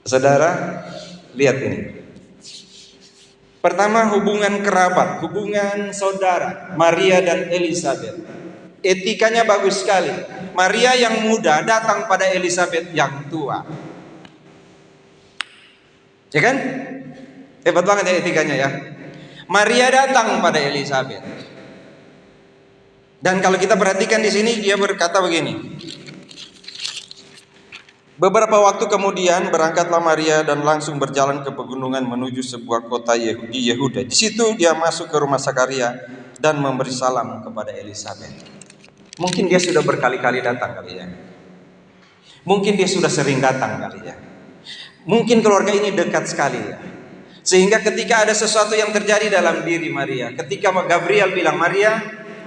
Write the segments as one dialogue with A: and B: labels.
A: Saudara, lihat ini. Pertama, hubungan kerabat, hubungan saudara, Maria dan Elizabeth. Etikanya bagus sekali. Maria yang muda datang pada Elizabeth yang tua. Ya kan? Hebat banget ya etikanya ya. Maria datang pada Elizabeth. Dan kalau kita perhatikan di sini, dia berkata begini. Beberapa waktu kemudian berangkatlah Maria dan langsung berjalan ke pegunungan menuju sebuah kota di Yehuda. Di situ dia masuk ke rumah Zakaria dan memberi salam kepada Elizabeth. Mungkin dia sudah berkali-kali datang kali ya. Mungkin dia sudah sering datang kali ya. Mungkin keluarga ini dekat sekali ya. Sehingga ketika ada sesuatu yang terjadi dalam diri Maria, ketika Gabriel bilang, Maria,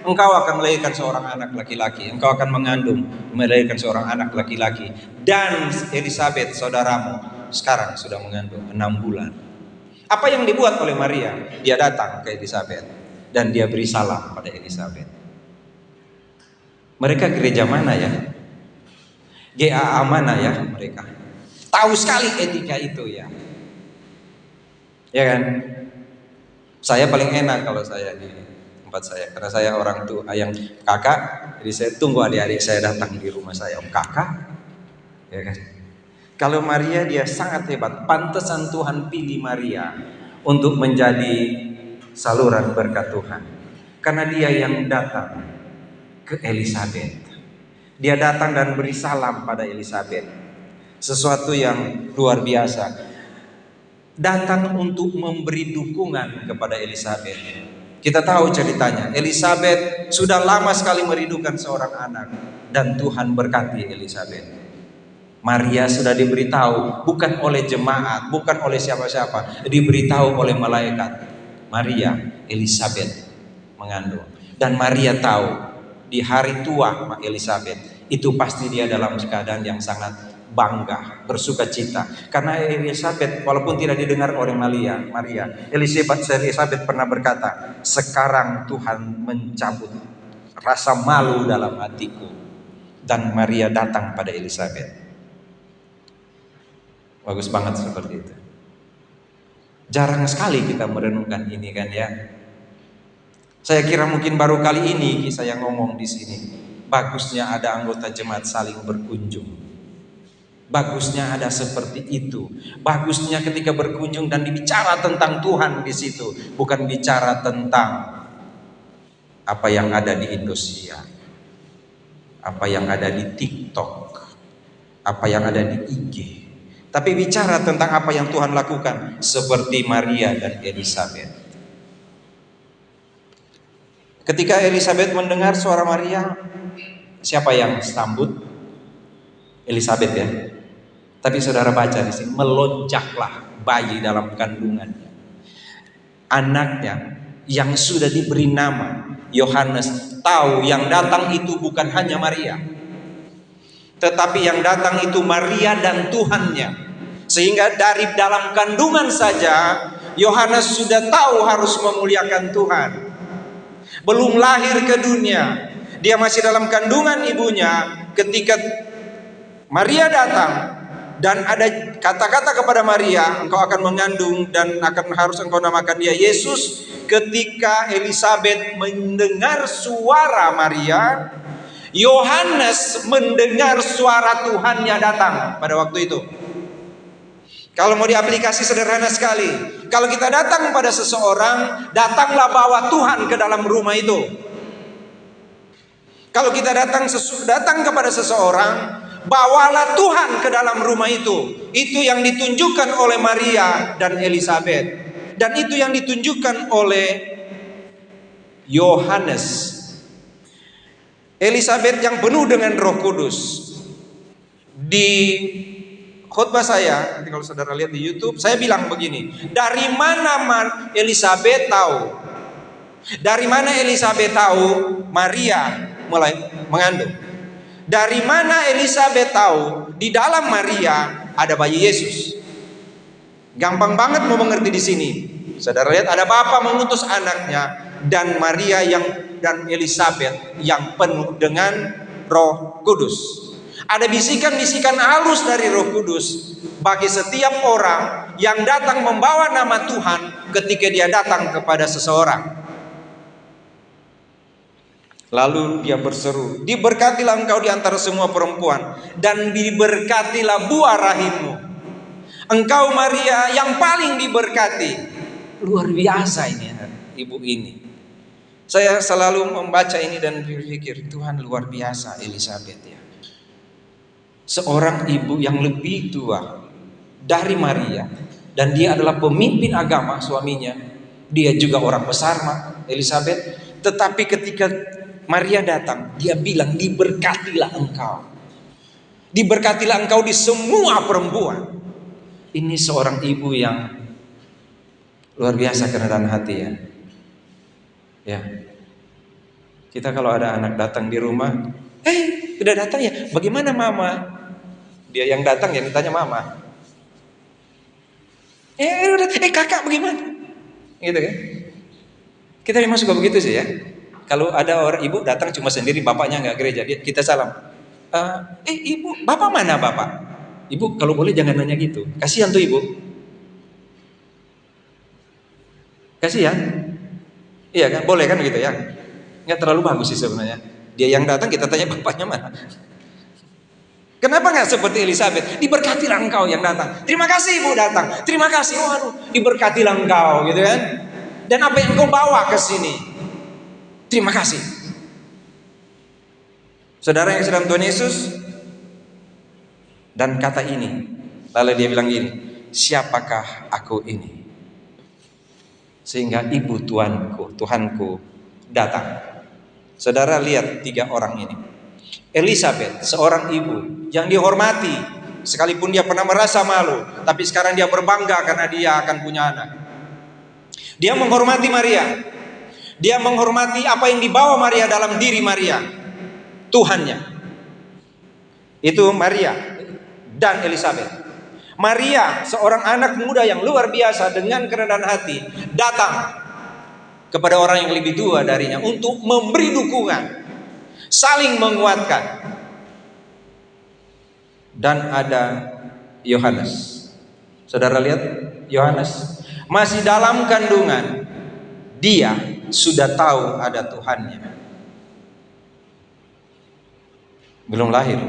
A: engkau akan melahirkan seorang anak laki-laki, engkau akan mengandung, melahirkan seorang anak laki-laki. Dan Elizabeth, saudaramu, sekarang sudah mengandung 6 bulan. Apa yang dibuat oleh Maria? Dia datang ke Elizabeth dan dia beri salam pada Elizabeth. Mereka gereja mana ya? GAA mana ya mereka? Tahu sekali etika itu ya. Ya kan? Saya paling enak kalau saya di tempat saya, karena saya orang tua yang kakak, jadi saya tunggu adik-adik saya datang di rumah saya. Om kakak, ya kan? Kalau Maria dia sangat hebat, pantesan Tuhan pilih Maria untuk menjadi saluran berkat Tuhan, karena dia yang datang ke Elizabeth. Dia datang dan beri salam pada Elizabeth, sesuatu yang luar biasa. Datang untuk memberi dukungan kepada Elizabeth. Kita tahu ceritanya, Elizabeth sudah lama sekali merindukan seorang anak dan Tuhan berkati Elizabeth. Maria sudah diberitahu, bukan oleh jemaat, bukan oleh siapa-siapa, diberitahu oleh malaikat. Maria, Elizabeth mengandung. Dan Maria tahu, di hari tua Elizabeth, itu pasti dia dalam keadaan yang sangat bangga, bersuka cita. Karena Elizabeth, walaupun tidak didengar oleh Maria, Elizabeth pernah berkata, sekarang Tuhan mencabut rasa malu dalam hatiku. Dan Maria datang pada Elizabeth. Bagus banget seperti itu. Jarang sekali kita merenungkan ini kan ya. Saya kira mungkin baru kali ini saya ngomong di sini. Bagusnya ada anggota jemaat saling berkunjung. Bagusnya ada seperti itu. Bagusnya ketika berkunjung dan bicara tentang Tuhan di situ, bukan bicara tentang apa yang ada di Indosiar, apa yang ada di TikTok, apa yang ada di IG, tapi bicara tentang apa yang Tuhan lakukan, seperti Maria dan Elizabeth. Ketika Elizabeth mendengar suara Maria, siapa yang sambut? Elizabeth ya. Tapi saudara baca di sini, melonjaklah bayi dalam kandungannya. Anaknya yang sudah diberi nama Yohanes tahu yang datang itu bukan hanya Maria, tetapi yang datang itu Maria dan Tuhannya. Sehingga dari dalam kandungan saja Yohanes sudah tahu harus memuliakan Tuhan. Belum lahir ke dunia, dia masih dalam kandungan ibunya ketika Maria datang. Dan ada kata-kata kepada Maria, engkau akan mengandung dan harus engkau namakan dia Yesus. Ketika Elizabeth mendengar suara Maria, Yohanes mendengar suara Tuhannya datang pada waktu itu. Kalau mau diaplikasi sederhana sekali, kalau kita datang pada seseorang, datanglah bawa Tuhan ke dalam rumah itu. Kalau kita datang kepada seseorang, bawalah Tuhan ke dalam rumah itu. Itu yang ditunjukkan oleh Maria dan Elizabeth. Dan itu yang ditunjukkan oleh Yohanes. Elizabeth yang penuh dengan Roh Kudus. Di khotbah saya, nanti kalau saudara lihat di YouTube, saya bilang begini, dari mana Elizabeth tahu? Dari mana Elizabeth tahu Maria mulai mengandung? Dari mana Elizabeth tahu di dalam Maria ada bayi Yesus? Gampang banget mau mengerti di sini. Saudara lihat, ada Bapa mengutus anaknya dan Maria dan Elizabeth yang penuh dengan Roh Kudus. Ada bisikan-bisikan halus dari Roh Kudus. bagi setiap orang yang datang membawa nama Tuhan ketika dia datang kepada seseorang. Lalu dia berseru, diberkatilah engkau di antara semua perempuan, dan diberkatilah buah rahimmu. Engkau Maria yang paling diberkati. Luar biasa ini ibu ini. Saya selalu membaca ini dan berpikir, Tuhan luar biasa Elizabeth ya. Seorang ibu yang lebih tua dari Maria, dan dia adalah pemimpin agama suaminya. Dia juga orang besar Elizabeth. Tetapi ketika Maria datang, dia bilang, diberkatilah engkau. Diberkatilah engkau di semua perempuan. Ini seorang ibu yang luar biasa kerendahan hati ya. Ya. Kita kalau ada anak datang di rumah, udah datang ya, bagaimana mama? Dia yang datang yang ditanya mama. Kakak bagaimana? Gitu kan? Kita memang suka begitu sih ya. Kalau ada orang ibu datang cuma sendiri, bapaknya nggak gereja, kita salam. Ibu, bapak mana bapak? Ibu kalau boleh jangan nanya gitu. Kasihan tuh ibu. Kasihan. Iya kan, boleh kan gitu ya? Nggak terlalu bagus sih sebenarnya. Dia yang datang kita tanya bapaknya mana. Kenapa nggak seperti Elizabeth? Diberkatilah engkau yang datang. Terima kasih ibu datang. Terima kasih. Diberkatilah engkau gitu kan. Dan apa yang kau bawa ke sini? Terima kasih. Saudara yang sedang Tuhan Yesus, dan kata ini, lalu dia bilang gini, siapakah aku ini? Sehingga ibu Tuhanku datang. Saudara lihat 3 orang ini. Elizabeth, seorang ibu yang dihormati, sekalipun dia pernah merasa malu, tapi sekarang dia berbangga karena dia akan punya anak. Dia menghormati Maria. Dia menghormati apa yang dibawa Maria dalam diri Maria, Tuhannya. Itu Maria dan Elizabeth. Maria, seorang anak muda yang luar biasa dengan kerendahan hati, datang kepada orang yang lebih tua darinya untuk memberi dukungan, saling menguatkan. Dan ada Yohanes. Saudara lihat, Yohanes masih dalam kandungan, dia sudah tahu ada Tuhannya. Belum lahir,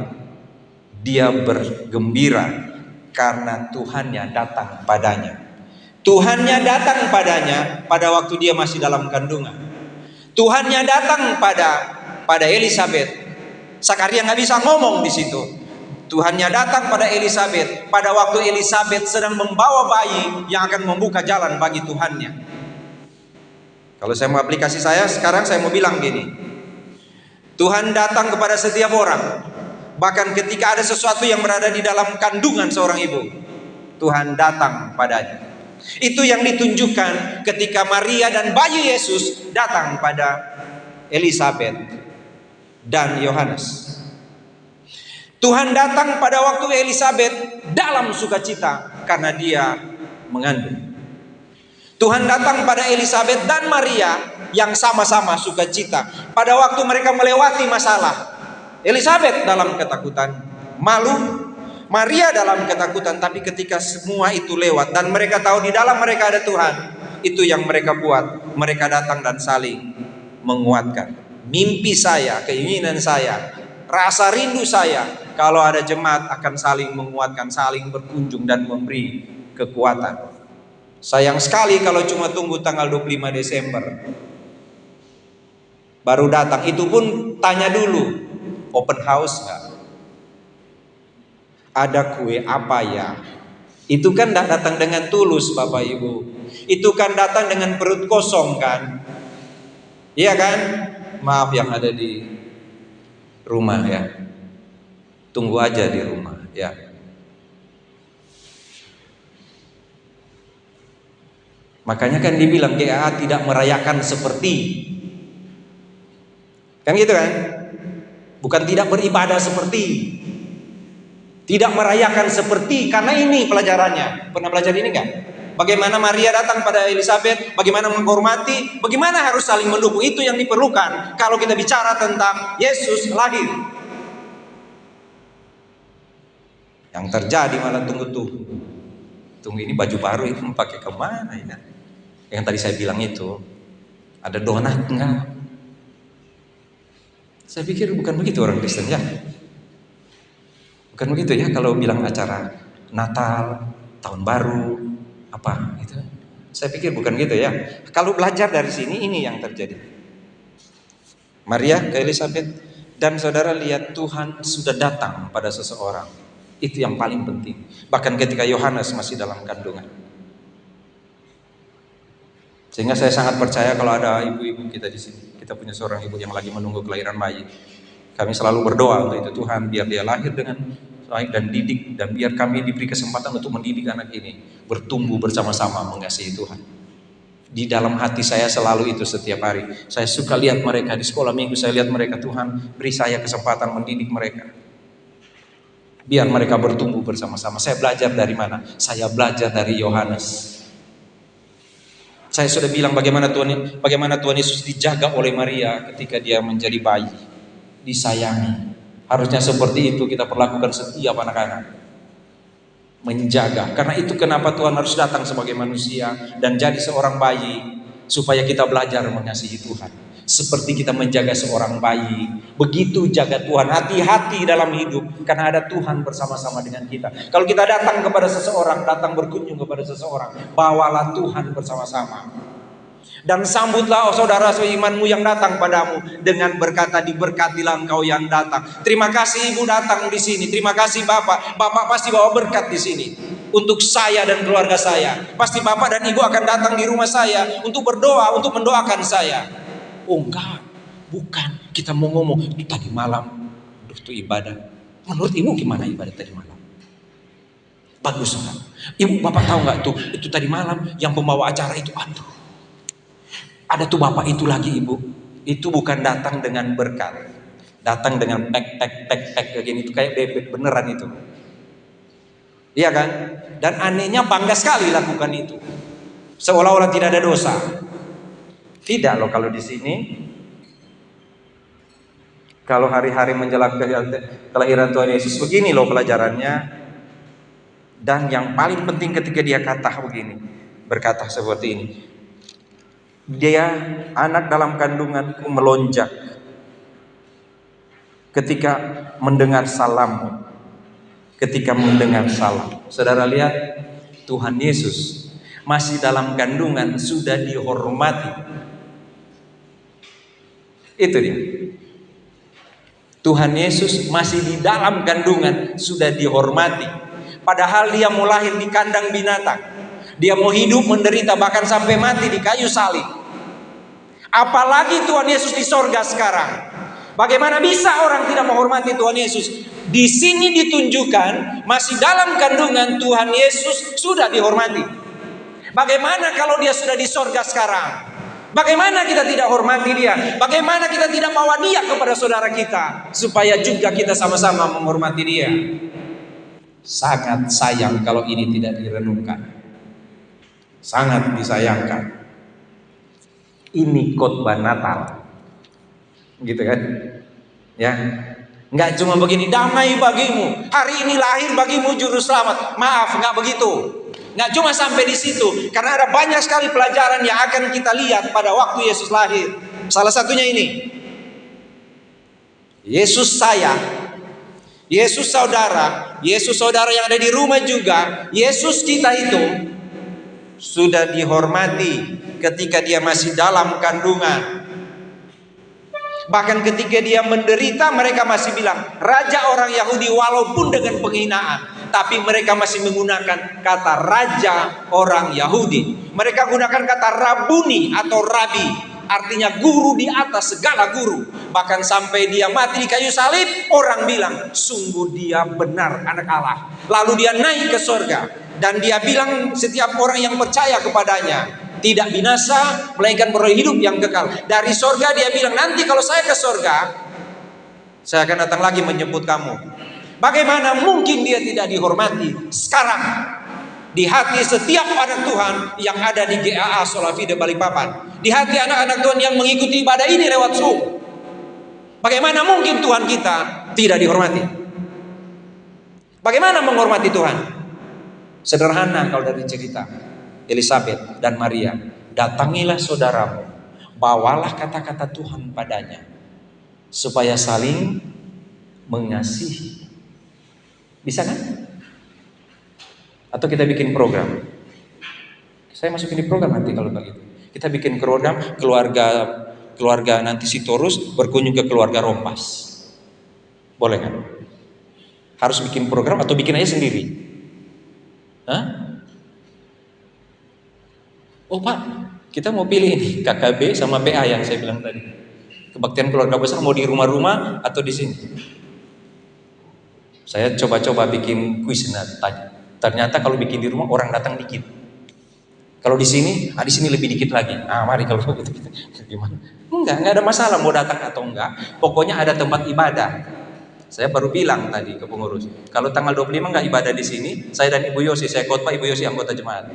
A: dia bergembira karena Tuhannya datang padanya. Tuhannya datang padanya pada waktu dia masih dalam kandungan. Tuhannya datang pada Elizabeth. Sakaria nggak bisa ngomong di situ. Tuhannya datang pada Elizabeth pada waktu Elizabeth sedang membawa bayi yang akan membuka jalan bagi Tuhannya. Kalau saya mau aplikasi sekarang saya mau bilang gini. Tuhan datang kepada setiap orang. Bahkan ketika ada sesuatu yang berada di dalam kandungan seorang ibu, Tuhan datang padanya. Itu yang ditunjukkan ketika Maria dan bayi Yesus datang pada Elizabeth dan Yohanes. Tuhan datang pada waktu Elizabeth dalam sukacita karena dia mengandung. Tuhan datang pada Elizabeth dan Maria yang sama-sama sukacita pada waktu mereka melewati masalah. Elizabeth dalam ketakutan, malu, Maria dalam ketakutan, tapi ketika semua itu lewat dan mereka tahu di dalam mereka ada Tuhan, itu yang mereka buat. Mereka datang dan saling menguatkan. Mimpi saya, keinginan saya, rasa rindu saya, kalau ada jemaat akan saling menguatkan, saling berkunjung dan memberi kekuatan. Sayang sekali kalau cuma tunggu tanggal 25 Desember baru datang. Itu pun tanya dulu, open house nggak? Ada kue apa ya? Itu kan datang dengan tulus Bapak Ibu. Itu kan datang dengan perut kosong kan? Iya kan? Maaf yang ada di rumah ya. Tunggu aja di rumah ya. Makanya kan dibilang GAA tidak merayakan seperti, kan gitu kan? Bukan tidak beribadah seperti, tidak merayakan seperti, karena ini pelajarannya. Pernah belajar ini enggak? Bagaimana Maria datang pada Elizabeth, bagaimana menghormati, bagaimana harus saling mendukung. Itu yang diperlukan kalau kita bicara tentang Yesus lahir. Yang terjadi malah tunggu ini baju baru itu mau pakai kemana ya? Yang tadi saya bilang itu ada donat enggak? Saya pikir bukan begitu orang Kristen ya. Bukan begitu ya kalau bilang acara Natal, tahun baru, apa itu. Saya pikir bukan gitu ya. Kalau belajar dari sini ini yang terjadi. Maria ke Elizabeth, dan saudara lihat Tuhan sudah datang pada seseorang. Itu yang paling penting. Bahkan ketika Yohanes masih dalam kandungan. Sehingga saya sangat percaya kalau ada ibu-ibu kita di sini, kita punya seorang ibu yang lagi menunggu kelahiran bayi. Kami selalu berdoa untuk itu, Tuhan biar dia lahir dengan baik dan didik, dan biar kami diberi kesempatan untuk mendidik anak ini bertumbuh bersama-sama mengasihi Tuhan. Di dalam hati saya selalu itu setiap hari. Saya suka lihat mereka di sekolah minggu, saya lihat mereka, Tuhan beri saya kesempatan mendidik mereka. Biar mereka bertumbuh bersama-sama. Saya belajar dari mana? Saya belajar dari Yohanes. Saya sudah bilang bagaimana Tuhan Yesus dijaga oleh Maria ketika dia menjadi bayi, disayangi. Harusnya seperti itu kita perlakukan setiap anak-anak, menjaga. Karena itu kenapa Tuhan harus datang sebagai manusia dan jadi seorang bayi, supaya kita belajar mengasihi Tuhan. Seperti kita menjaga seorang bayi, begitu jaga Tuhan. Hati-hati dalam hidup, karena ada Tuhan bersama-sama dengan kita. Kalau kita datang kepada seseorang, datang berkunjung kepada seseorang, bawalah Tuhan bersama-sama. Dan sambutlah saudara seimanmu yang datang padamu dengan berkata, diberkatilah engkau yang datang. Terima kasih ibu datang di sini. Terima kasih bapak. Bapak pasti bawa berkat di sini untuk saya dan keluarga saya. Pasti bapak dan ibu akan datang di rumah saya untuk berdoa, untuk mendoakan saya. Oh enggak, bukan. Kita mau ngomong, tadi malam itu ibadah. Menurut ibu gimana ibadah tadi malam? Bagus kan? Ibu bapak tahu nggak tuh? Itu tadi malam yang pembawa acara itu, aduh. Ada tuh bapak itu lagi ibu. Itu bukan datang dengan berkat. Datang dengan tek kayak gini, itu kayak bebek beneran itu. Iya kan? Dan anehnya bangga sekali lakukan itu. Seolah-olah tidak ada dosa. Tidak loh kalau di sini. Kalau hari-hari menjelang kelahiran Tuhan Yesus, begini loh pelajarannya. Dan yang paling penting ketika dia berkata seperti ini. Dia anak dalam kandunganku melonjak ketika mendengar salam. Ketika mendengar salam. Saudara lihat, Tuhan Yesus masih dalam kandungan sudah dihormati. Itu dia. Tuhan Yesus masih di dalam kandungan sudah dihormati. Padahal dia mau lahir di kandang binatang. Dia mau hidup menderita bahkan sampai mati di kayu salib. Apalagi Tuhan Yesus di sorga sekarang. Bagaimana bisa orang tidak menghormati Tuhan Yesus? Di sini ditunjukkan masih dalam kandungan Tuhan Yesus sudah dihormati. Bagaimana kalau dia sudah di sorga sekarang? Bagaimana kita tidak hormati dia? Bagaimana kita tidak bawa dia kepada saudara kita, supaya juga kita sama-sama menghormati dia? Sangat sayang kalau ini tidak direnungkan. Sangat disayangkan. Ini khotbah Natal, gitu kan? Ya, nggak cuma begini, damai bagimu, hari ini lahir bagimu juru selamat. Maaf, nggak begitu. Nggak cuma sampai di situ, karena ada banyak sekali pelajaran yang akan kita lihat pada waktu Yesus lahir. Salah satunya ini, Yesus sayang, Yesus saudara yang ada di rumah juga. Yesus kita itu sudah dihormati ketika dia masih dalam kandungan. Bahkan ketika dia menderita, mereka masih bilang raja orang Yahudi, walaupun dengan penghinaan, tapi mereka masih menggunakan kata raja orang Yahudi. Mereka gunakan kata rabuni atau rabi, artinya guru di atas segala guru. Bahkan sampai dia mati di kayu salib, orang bilang sungguh dia benar anak Allah. Lalu dia naik ke surga, dan dia bilang setiap orang yang percaya kepadanya tidak binasa, melainkan beroleh hidup yang kekal. Dari sorga dia bilang, nanti kalau saya ke sorga, saya akan datang lagi menjemput kamu. Bagaimana mungkin dia tidak dihormati sekarang di hati setiap anak Tuhan yang ada di GAA Solafide Balikpapan, di hati anak-anak Tuhan yang mengikuti ibadah ini lewat Zoom? Bagaimana mungkin Tuhan kita tidak dihormati? Bagaimana menghormati Tuhan? Sederhana kalau dari cerita Elizabeth dan Maria. Datangilah saudaramu, bawalah kata-kata Tuhan padanya, supaya saling mengasihi. Bisa kan? Atau kita bikin program? Saya masukin di program nanti kalau begitu. Kita bikin program keluarga nanti Sitorus berkunjung ke keluarga Rompas. Boleh kan? Harus bikin program atau bikin aja sendiri? Hah? Oh Pak, kita mau pilih ini KKB sama PA yang saya bilang tadi. Kebaktian keluarga besar mau di rumah-rumah atau di sini? Saya coba-coba bikin kuis tanya. Ternyata kalau bikin di rumah orang datang dikit. Kalau di sini lebih dikit lagi. Mari kalau begitu kita gimana? Enggak ada masalah mau datang atau enggak. Pokoknya ada tempat ibadah. Saya baru bilang tadi ke pengurus, kalau tanggal 25 enggak ibadah di sini, saya dan Ibu Yosi, saya khotbah, Ibu Yosi anggota jemaat.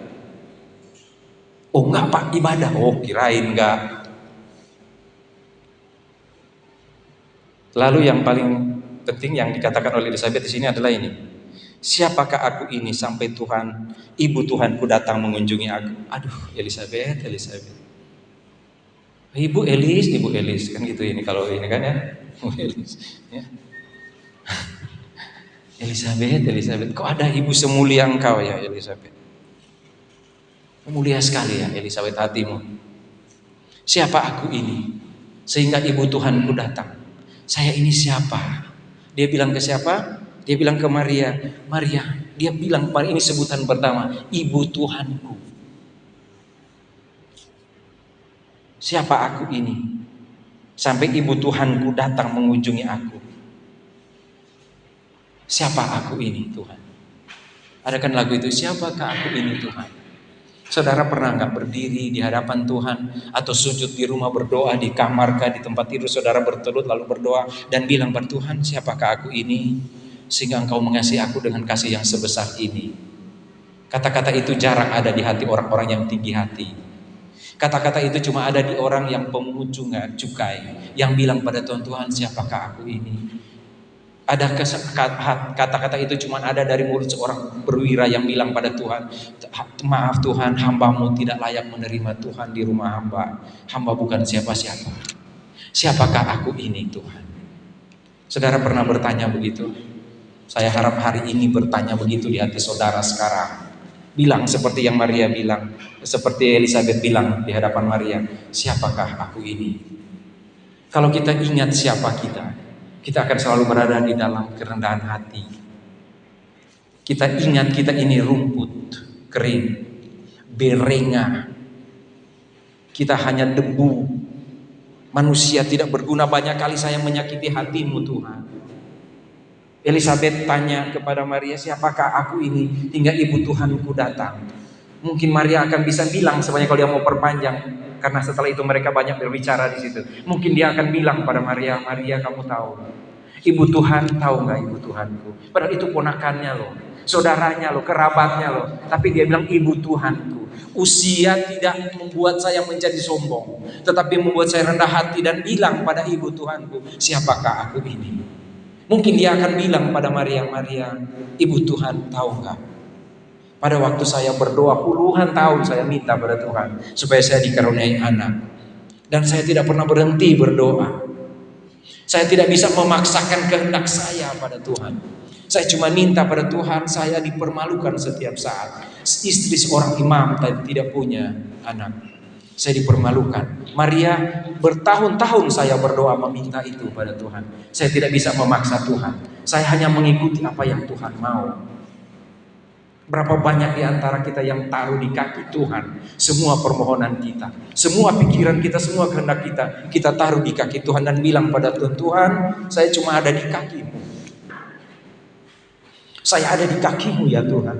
A: Oh enggak Pak, ibadah. Oh kirain enggak. Lalu yang paling penting yang dikatakan oleh Elizabeth di sini adalah ini. Siapakah aku ini sampai Tuhan, Ibu Tuhanku datang mengunjungi aku? Aduh, Elizabeth. Ibu Elis kan gitu ini kalau ini kan ya. Ibu Elis. Ya. Elizabeth, kok ada ibu semulia engkau ya Elizabeth? Mulia sekali ya Elizabeth hatimu. Siapa aku ini sehingga Ibu Tuhanku datang? Saya ini siapa? Dia bilang ke siapa? Dia bilang ke Maria. Dia bilang ini sebutan pertama, Ibu Tuhanku. Siapa aku ini sampai Ibu Tuhanku datang mengunjungi aku? Siapa aku ini Tuhan? Ada kan lagu itu, siapakah aku ini Tuhan? Saudara pernah nggak berdiri di hadapan Tuhan atau sujud di rumah berdoa, di kamar kah, di tempat tidur saudara bertelut lalu berdoa dan bilang pada Tuhan, siapakah aku ini sehingga Engkau mengasihi aku dengan kasih yang sebesar ini? Kata-kata itu jarang ada di hati orang-orang yang tinggi hati. Kata-kata itu cuma ada di orang yang pemungut cukai, yang bilang pada Tuhan, siapakah aku ini? Ada kata-kata itu cuma ada dari mulut seorang perwira yang bilang pada Tuhan, maaf Tuhan, hambamu tidak layak menerima Tuhan di rumah hamba. Hamba bukan siapa-siapa. Siapakah aku ini Tuhan? Saudara pernah bertanya begitu? Saya harap hari ini bertanya begitu di hati saudara sekarang. Bilang seperti yang Maria bilang, seperti Elizabeth bilang di hadapan Maria, siapakah aku ini? Kalau kita ingat siapa kita akan selalu berada di dalam kerendahan hati. Kita ingat kita ini rumput kering, berenga. Kita hanya debu. Manusia tidak berguna, banyak kali saya menyakiti hatimu Tuhan. Elizabeth tanya kepada Maria, siapakah aku ini hingga Ibu Tuhanku datang? Mungkin Maria akan bisa bilang sebanyak kalau dia mau perpanjang, karena setelah itu mereka banyak berbicara di situ. Mungkin dia akan bilang pada Maria, kamu tahu, Ibu Tuhan tahu nggak Ibu Tuhanku? Padahal itu ponakannya loh, saudaranya loh, kerabatnya loh. Tapi dia bilang Ibu Tuhanku. Usia tidak membuat saya menjadi sombong, tetapi membuat saya rendah hati dan bilang pada Ibu Tuhanku, siapakah aku ini? Mungkin dia akan bilang pada Maria, Ibu Tuhan tahu nggak? Pada waktu saya berdoa puluhan tahun saya minta pada Tuhan supaya saya dikaruniai anak, dan saya tidak pernah berhenti berdoa. Saya tidak bisa memaksakan kehendak saya pada Tuhan. Saya cuma minta pada Tuhan, saya dipermalukan setiap saat. Istri seorang imam tadi tidak punya anak, saya dipermalukan. Maria, bertahun-tahun saya berdoa meminta itu pada Tuhan. Saya tidak bisa memaksa Tuhan. Saya hanya mengikuti apa yang Tuhan mau. Berapa banyak di antara kita yang taruh di kaki Tuhan semua permohonan kita, semua pikiran kita, semua kehendak kita taruh di kaki Tuhan dan bilang pada Tuhan, Tuhan, saya cuma ada di kakimu. Saya ada di kakimu ya Tuhan.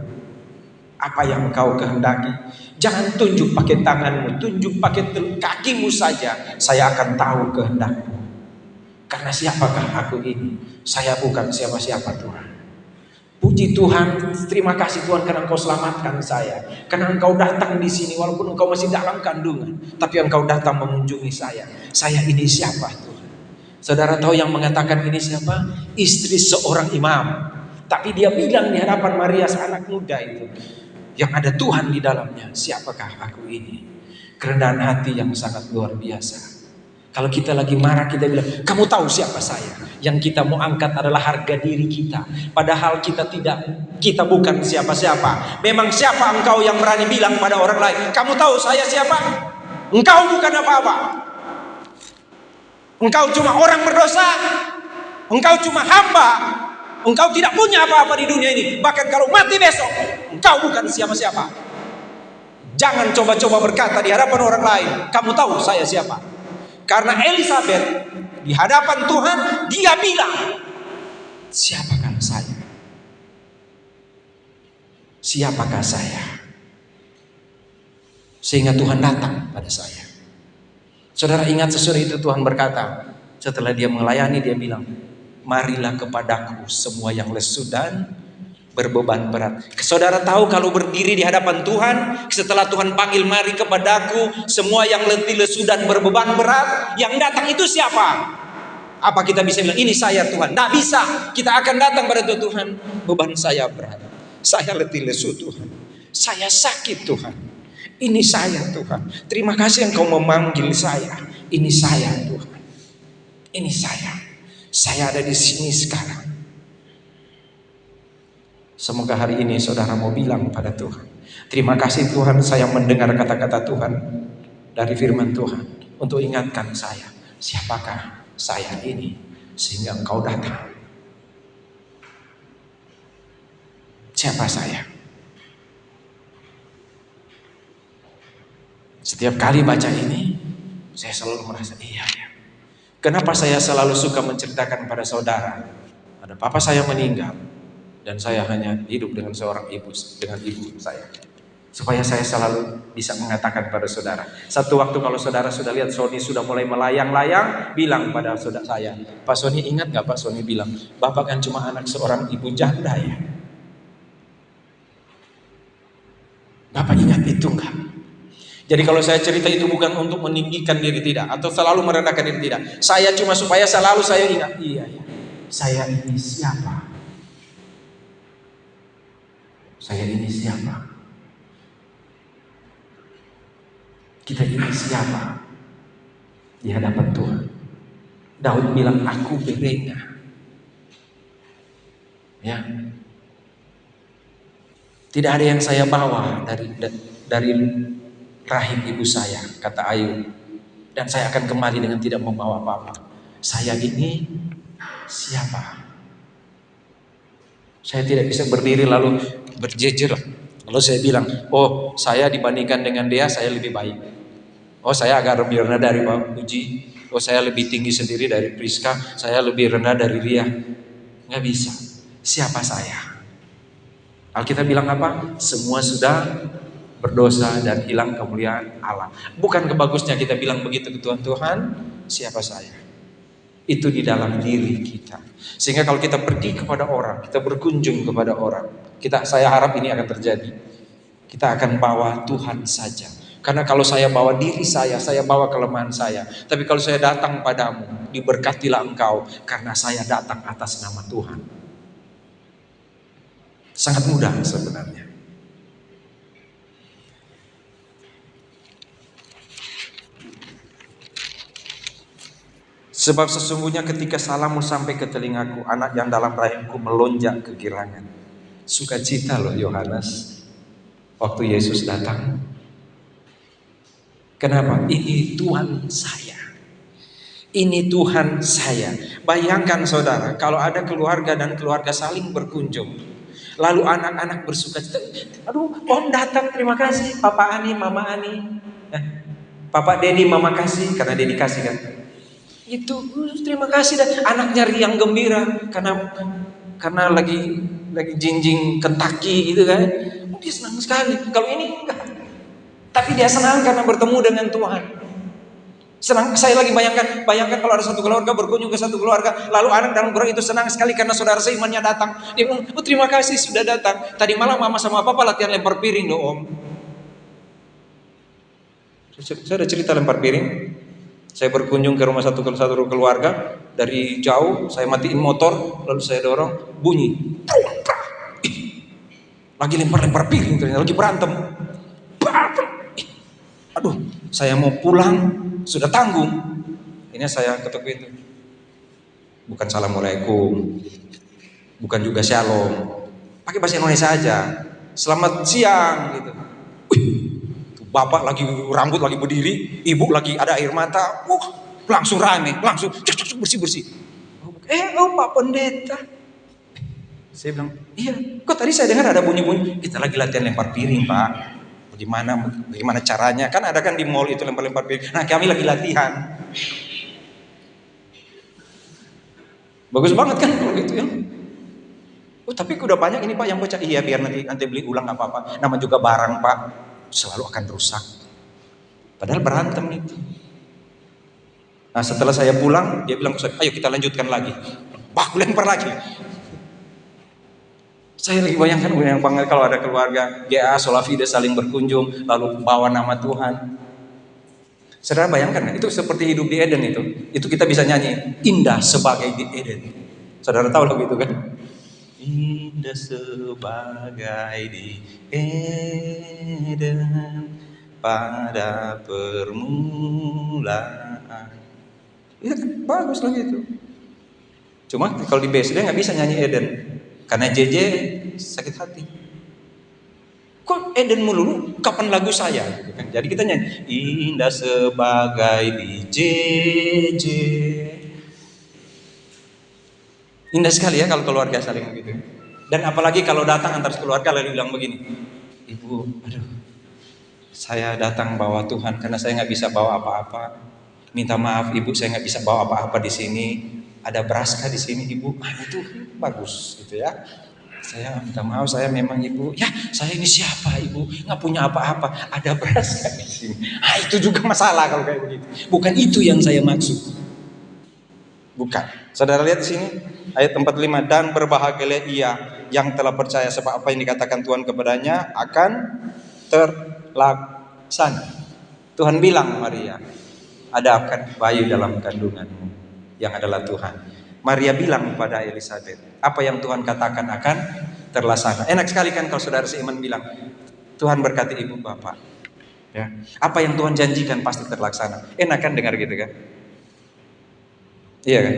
A: Apa yang Engkau kehendaki, jangan tunjuk pakai tanganmu, tunjuk pakai kakimu saja. Saya akan tahu kehendakmu. Karena siapakah aku ini? Saya bukan siapa-siapa Tuhan. Puji Tuhan, terima kasih Tuhan karena Engkau selamatkan saya. Karena Engkau datang di sini walaupun Engkau masih dalam kandungan, tapi Engkau datang mengunjungi saya. Saya ini siapa Tuhan? Saudara tahu yang mengatakan ini siapa? Istri seorang imam. Tapi dia bilang di hadapan Maria anak muda itu, yang ada Tuhan di dalamnya, siapakah aku ini? Kerendahan hati yang sangat luar biasa. Kalau kita lagi marah, kita bilang, kamu tahu siapa saya? Yang kita mau angkat adalah harga diri kita. Padahal kita bukan siapa-siapa. Memang siapa engkau yang berani bilang pada orang lain, kamu tahu saya siapa? Engkau bukan apa-apa. Engkau cuma orang berdosa. Engkau cuma hamba. Engkau tidak punya apa-apa di dunia ini. Bahkan kalau mati besok, engkau bukan siapa-siapa. Jangan coba-coba berkata di hadapan orang lain, kamu tahu saya siapa? Karena Elizabeth di hadapan Tuhan, dia bilang, siapakah saya? Siapakah saya? Sehingga Tuhan datang pada saya. Saudara ingat sesudah itu Tuhan berkata, setelah dia melayani, dia bilang, marilah kepadaku semua yang lesu dan berbeban berat. Saudara tahu kalau berdiri di hadapan Tuhan, setelah Tuhan panggil mari kepadaku semua yang letih lesu dan berbeban berat, yang datang itu siapa? Apa kita bisa bilang ini saya Tuhan? Tidak bisa. Kita akan datang pada Tuhan, beban saya berat, saya letih lesu Tuhan, saya sakit Tuhan, ini saya Tuhan. Terima kasih Engkau memanggil saya. Ini saya Tuhan, ini saya ada di sini sekarang. Semoga hari ini saudara mau bilang pada Tuhan, terima kasih Tuhan, saya mendengar kata-kata Tuhan dari firman Tuhan untuk ingatkan saya, siapakah saya ini, sehingga Engkau datang. Siapa saya? Setiap kali baca ini, saya selalu merasa iya ya. Kenapa saya selalu suka menceritakan pada saudara, ada papa saya meninggal, dan saya hanya hidup dengan seorang ibu, dengan ibu saya. Supaya saya selalu bisa mengatakan pada saudara. Satu waktu kalau saudara sudah lihat Sony sudah mulai melayang-layang, bilang pada saudara saya, Pak Sony ingat gak Pak Sony bilang, Bapak kan cuma anak seorang ibu janda ya. Bapak ingat itu enggak? Jadi kalau saya cerita itu bukan untuk meninggikan diri tidak, atau selalu merendahkan diri tidak. Saya cuma supaya selalu saya ingat, iya ya, saya ini siapa? Saya ini siapa? Kita ini siapa di hadapan Tuhan? Daud bilang, aku berengah. Ya, tidak ada yang saya bawa dari rahim ibu saya, kata Ayub. Dan saya akan kembali dengan tidak membawa apa-apa. Saya ini siapa? Saya tidak bisa berdiri lalu berjejer. Lalu saya bilang, oh saya dibandingkan dengan dia, saya lebih baik. Oh saya agak lebih rendah dari Pak Puji. Oh saya lebih tinggi sendiri dari Priska. Saya lebih rendah dari Ria. Nggak bisa. Siapa saya? Alkitab bilang apa? Semua sudah berdosa dan hilang kemuliaan Allah. Bukan kebagusnya kita bilang begitu ke Tuhan, Tuhan siapa saya? Itu di dalam diri kita. Sehingga kalau kita pergi kepada orang, kita berkunjung kepada orang, saya harap ini akan terjadi. Kita akan bawa Tuhan saja. Karena kalau saya bawa diri saya bawa kelemahan saya. Tapi kalau saya datang padamu, diberkatilah engkau karena saya datang atas nama Tuhan. Sangat mudah sebenarnya. Sebab sesungguhnya ketika salammu sampai ke telingaku, anak yang dalam rahimku melonjak kegirangan. Sukacita loh Yohanes waktu Yesus datang. Kenapa? Ini Tuhan saya. Ini Tuhan saya. Bayangkan saudara, kalau ada keluarga dan keluarga saling berkunjung, lalu anak-anak bersukacita. Aduh, Om datang, terima kasih. Papa Ani, Mama Ani. Papa Dedi, Mama kasih, karena Dedi kasih kan. Itu terima kasih dan anaknya riang gembira karena lagi jinjing Kentucky gitu kan. Dia senang sekali. Kalau ini enggak. Tapi dia senang karena bertemu dengan Tuhan. Senang. Saya lagi bayangkan kalau ada satu keluarga berkunjung ke satu keluarga, lalu anak dalam keluarga itu senang sekali karena saudara seimannya datang. Dia bilang, "Oh, terima kasih sudah datang. Tadi malam mama sama papa latihan lempar piring loh, Om." Saya ada cerita lempar piring. Saya berkunjung ke rumah satu keluarga dari jauh, saya matiin motor, lalu saya dorong, bunyi. Lagi lempar-lempar piring, ternyata lagi berantem. Aduh, saya mau pulang, sudah tanggung. Ini saya ketuk pintu. Bukan assalamualaikum, bukan juga shalom. Pakai bahasa Indonesia aja. Selamat siang gitu. Bapak lagi rambut lagi berdiri, ibu lagi ada air mata, langsung rame, langsung bersih. Oh Pak Pendeta. Saya bilang, iya, kok tadi saya dengar ada bunyi-bunyi. Kita lagi latihan lempar piring, Pak. Bagaimana caranya? Kan ada kan di mall itu lempar-lempar piring. Nah, kami lagi latihan. Bagus banget kan kalau gitu ya. Oh, tapi udah banyak ini Pak yang pecah. Iya, biar nanti beli ulang nggak apa-apa. Nama juga barang Pak, selalu akan rusak. Padahal berantem itu. Nah, setelah saya pulang, dia bilang ke saya, ayo kita lanjutkan lagi. Aku lempar lagi. Saya lagi bayangkan yang banget kalau ada keluarga GA Solafide saling berkunjung lalu bawa nama Tuhan. Saudara bayangkan itu seperti hidup di Eden itu. Itu kita bisa nyanyi indah sebagai di Eden. Saudara tahu lagu itu kan? Indah sebagai di Eden pada permulaan. Itu kan bagus lagi itu. Cuma kalau di BSD nggak bisa nyanyi Eden. Karena JJ sakit hati. Kok Eden melulu? Kapan lagu saya? Jadi kita nyanyi indah sebagai di JJ. Indah sekali ya kalau keluarga saling begitu. Dan apalagi kalau datang antar keluarga lalu bilang begini, Ibu, aduh, saya datang bawa Tuhan karena saya nggak bisa bawa apa-apa. Minta maaf Ibu, saya nggak bisa bawa apa-apa di sini. Ada beraska di sini Ibu, itu bagus gitu ya. Saya minta maaf, saya memang Ibu, ya saya ini siapa Ibu, nggak punya apa-apa, ada beraska di sini. Itu juga masalah kalau kayak begitu. Bukan itu yang saya maksud. Bukan. Saudara lihat di sini ayat 45, dan berbahagialah ia yang telah percaya sebab apa yang dikatakan Tuhan kepadanya akan terlaksana. Tuhan bilang Maria, ada akan bayi dalam kandunganmu yang adalah Tuhan. Maria bilang kepada Elizabeth, apa yang Tuhan katakan akan terlaksana. Enak sekali kan kalau saudara seiman bilang, Tuhan berkati ibu bapak. Ya. Apa yang Tuhan janjikan pasti terlaksana. Enak kan dengar gitu kan? Iya kan?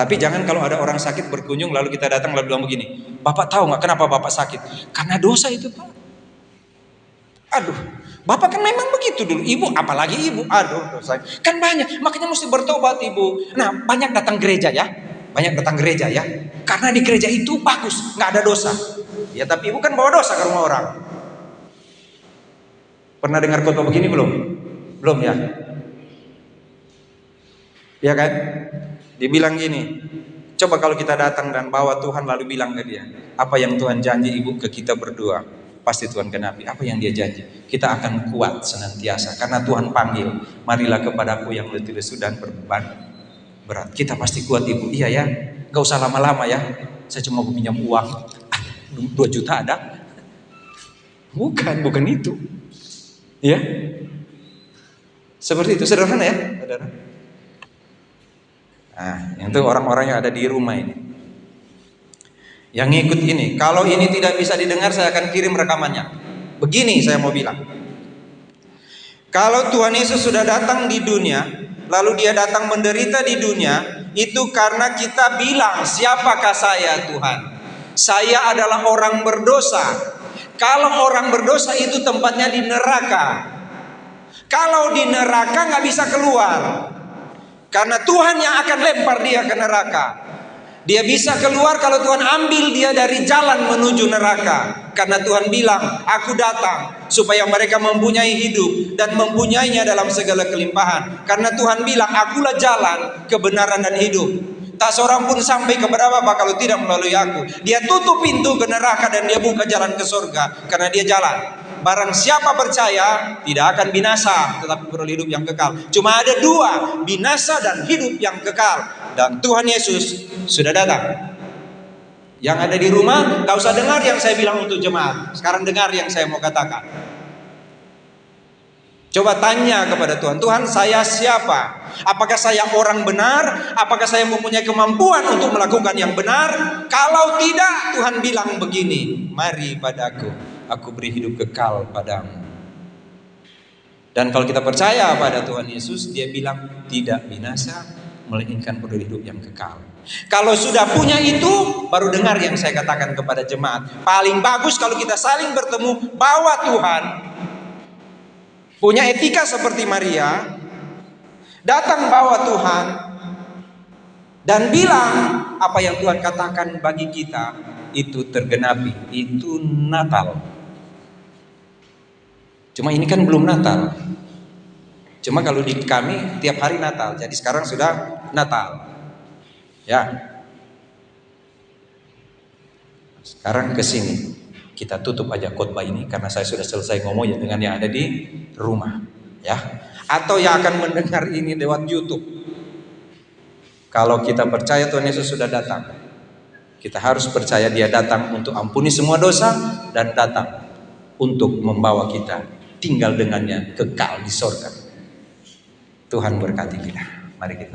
A: Tapi jangan kalau ada orang sakit berkunjung lalu kita datang lalu bilang begini, Bapak tahu nggak kenapa Bapak sakit? Karena dosa itu Pak. Aduh, Bapak kan memang begitu dulu, Ibu apalagi Ibu, aduh dosa. Kan banyak, makanya mesti bertobat Ibu. Nah banyak datang gereja ya, karena di gereja itu bagus, nggak ada dosa. Ya tapi Ibu kan bawa dosa ke rumah orang. Pernah dengar khotbah begini belum? Belum ya? Ya kan? Dibilang gini, coba kalau kita datang dan bawa Tuhan lalu bilang ke dia, apa yang Tuhan janji Ibu ke kita berdua, pasti Tuhan genapi. Apa yang dia janji, kita akan kuat senantiasa. Karena Tuhan panggil, marilah kepadaku yang letih lesu dan berbeban berat. Kita pasti kuat Ibu. Iya ya, gak usah lama-lama ya. Saya cuma mau pinjam uang, 2 juta ada? Bukan itu. Ya, seperti itu sederhana ya, saudara. Nah, itu orang-orang yang ada di rumah ini yang ngikut ini. Kalau ini tidak bisa didengar, saya akan kirim rekamannya. Begini saya mau bilang, kalau Tuhan Yesus sudah datang di dunia, lalu dia datang menderita di dunia, itu karena kita bilang, siapakah saya Tuhan? Saya adalah orang berdosa. Kalau orang berdosa itu tempatnya di neraka. Kalau di neraka nggak bisa keluar, karena Tuhan yang akan lempar dia ke neraka. Dia bisa keluar kalau Tuhan ambil dia dari jalan menuju neraka. Karena Tuhan bilang, aku datang supaya mereka mempunyai hidup dan mempunyainya dalam segala kelimpahan. Karena Tuhan bilang, akulah jalan, kebenaran dan hidup. Tak seorang pun sampai kepada Bapa kalau tidak melalui aku. Dia tutup pintu ke neraka dan dia buka jalan ke surga karena dia jalan. Barang siapa percaya tidak akan binasa tetapi beroleh hidup yang kekal. Cuma ada 2, binasa dan hidup yang kekal. Dan Tuhan Yesus sudah datang. Yang ada di rumah gak usah dengar yang saya bilang untuk jemaat. Sekarang dengar yang saya mau katakan. Coba tanya kepada Tuhan, Tuhan saya siapa? Apakah saya orang benar? Apakah saya mempunyai kemampuan untuk melakukan yang benar? Kalau tidak, Tuhan bilang begini, mari padaku, aku beri hidup kekal padamu. Dan kalau kita percaya pada Tuhan Yesus, dia bilang tidak binasa, melainkan beroleh hidup yang kekal. Kalau sudah punya itu, baru dengar yang saya katakan kepada jemaat. Paling bagus kalau kita saling bertemu, bawa Tuhan. Punya etika seperti Maria, datang bawa Tuhan, dan bilang apa yang Tuhan katakan bagi kita, itu tergenapi, itu Natal. Cuma ini kan belum Natal. Cuma kalau di kami tiap hari Natal, jadi sekarang sudah Natal. Ya. Sekarang ke sini. Kita tutup aja khotbah ini karena saya sudah selesai ngomong ya dengan yang ada di rumah, ya. Atau yang akan mendengar ini lewat YouTube. Kalau kita percaya Tuhan Yesus sudah datang, kita harus percaya dia datang untuk ampuni semua dosa dan datang untuk membawa kita tinggal dengannya kekal di sorga. Tuhan berkati kita. Mari kita